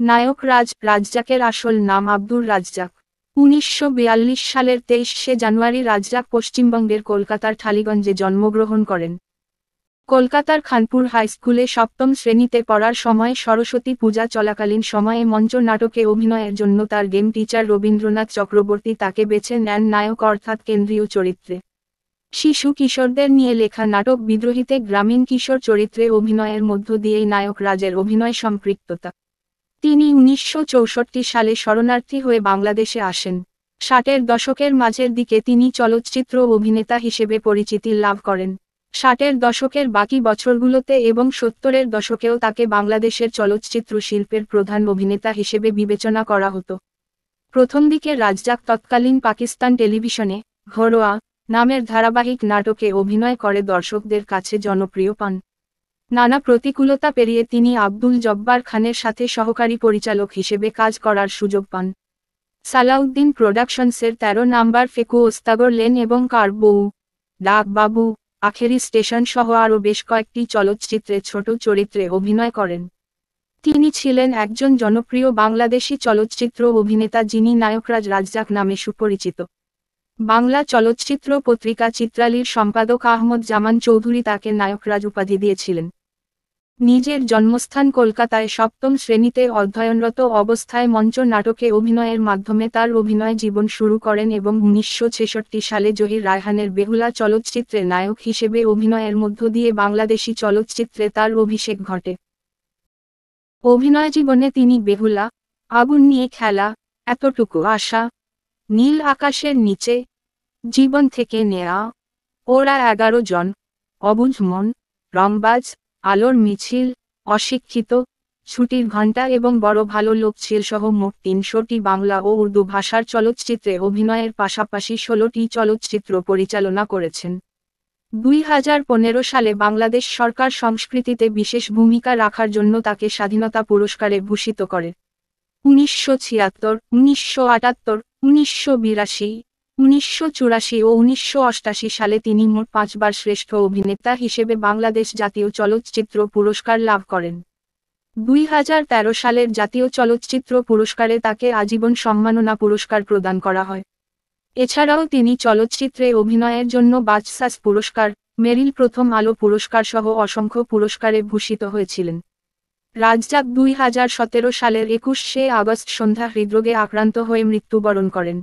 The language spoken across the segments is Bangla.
নায়ক রাজ্জাকের আসল নাম আব্দুর রাজ্জাক। ১৯৪২ সালের ২৩শে জানুয়ারি রাজ্জাক পশ্চিমবঙ্গের কলকাতার টালিগঞ্জে জন্মগ্রহণ করেন। কলকাতার খানপুর হাই স্কুলে সপ্তম শ্রেণীতে পড়ার সময় সরস্বতী পূজা চলাকালীন সময়ে মঞ্চ নাটকে অভিনয়ের জন্য তার গেম টিচার রবীন্দ্রনাথ চক্রবর্তী তাকে বেছে নেন নায়ক অর্থাৎ কেন্দ্রীয় চরিত্রে। শিশু কিশোরদের নিয়ে লেখা নাটক বিদ্রোহীতে গ্রামীণ কিশোর চরিত্রে অভিনয়ের মধ্য দিয়েই নায়ক রাজের অভিনয় সম্পৃক্ততা। তিনি ১৯৬৪ সালে শরণার্থী হয়ে বাংলাদেশে আসেন। ৬০-এর দশকের মাঝের দিকে তিনি চলচ্চিত্র অভিনেতা হিসেবে পরিচিতি লাভ করেন। ৬০-এর দশকের বাকি বছরগুলোতে এবং ৭০-এর দশকেও তাকে বাংলাদেশের চলচ্চিত্র শিল্পের প্রধান অভিনেতা হিসেবে বিবেচনা করা হতো। প্রথম দিকে রাজ্জাক তৎকালীন পাকিস্তান টেলিভিশনে ঘরোয়া নামের ধারাবাহিক নাটকে অভিনয় করে দর্শকদের কাছে জনপ্রিয় পান। নানা প্রতিকূলতা পেরিয়ে তিনি আব্দুল জব্বার খানের সাথে সহকারী পরিচালক হিসেবে কাজ করার সুযোগ পান। সালাউদ্দিন প্রোডাকশনসের ১৩ নাম্বার ফেকু ওস্তাগর লেন এবং কার বউ, ডাক বাবু, আখেরি স্টেশন সহ আরও বেশ কয়েকটি চলচ্চিত্রে ছোট চরিত্রে অভিনয় করেন। তিনি ছিলেন একজন জনপ্রিয় বাংলাদেশী চলচ্চিত্র অভিনেতা যিনি নায়করাজ রাজ্জাক নামে সুপরিচিত। বাংলা চলচ্চিত্র পত্রিকা চিত্রালীর সম্পাদক আহমদ জামান চৌধুরী তাকে নায়করাজ উপাধি দিয়েছিলেন। নিজের জন্মস্থান কলকাতায় সপ্তম শ্রেণীতে অধ্যয়নরত অবস্থায় মঞ্চ নাটকে অভিনয়ের মাধ্যমে তার অভিনয় জীবন শুরু করেন এবং ১৯৬৬ সালে জহির রায়হানের বেহুলা চলচ্চিত্রে নায়ক হিসেবে অভিনয়ের মধ্য দিয়ে বাংলাদেশী চলচ্চিত্রে তার অভিষেক ঘটে। অভিনয় জীবনে তিনি বেহুলা, আগুন নিয়ে খেলা, এতটুকু আশা, নীল আকাশের নিচে, জীবন থেকে নেয়া, ওরা ১১ জন, অবুঝ মন, রংবাজ, আলোর মিছিল, অশিক্ষিত, ছুটির ঘণ্টা এবং বড় ভালো লোক ছিল সহ মোট ৩০০টি বাংলা ও উর্দু ভাষার চলচ্চিত্রে অভিনয়ের পাশাপাশি ১৬টি চলচ্চিত্র পরিচালনা করেছেন। ২০১৫ সালে বাংলাদেশ সরকার সংস্কৃতিতে বিশেষ ভূমিকা রাখার জন্য তাকে স্বাধীনতা পুরস্কারে ভূষিত করে। ১৯৭৬, ১৯৭৮, ১৯৮২, ১৯৮৪ ও ১৯৮৮ সালে তিনি মোট ৫বার শ্রেষ্ঠ অভিনেতা হিসেবে বাংলাদেশ জাতীয় চলচ্চিত্র পুরস্কার লাভ করেন। ২০১৩ সালের জাতীয় চলচ্চিত্র পুরস্কারে তাকে আজীবন সম্মাননা পুরস্কার প্রদান করা হয়। এছাড়াও তিনি চলচ্চিত্রে অভিনয়ের জন্য বাচসাস পুরস্কার, মেরিল প্রথম আলো পুরস্কার সহ অসংখ্য পুরস্কারে ভূষিত হয়েছিলেন। রাজ্জাক ২০১৭ সালের ২১শে আগস্ট সন্ধ্যা হৃদরোগে আক্রান্ত হয়ে মৃত্যুবরণ করেন।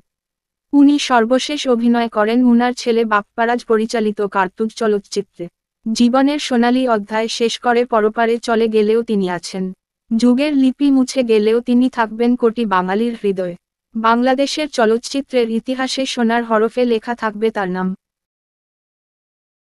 উনি সর্বশেষ অভিনয় করেন উনার ছেলে বাপ্পারাজ পরিচালিত কার্তুজ চলচ্চিত্রে। জীবনের সোনালী অধ্যায় শেষ করে পরপারে চলে গেলেও তিনি আছেন। যুগের লিপি মুছে গেলেও তিনি থাকবেন কোটি বাঙালির হৃদয়ে। বাংলাদেশের চলচ্চিত্রের ইতিহাসে সোনার হরফে লেখা থাকবে তার নাম।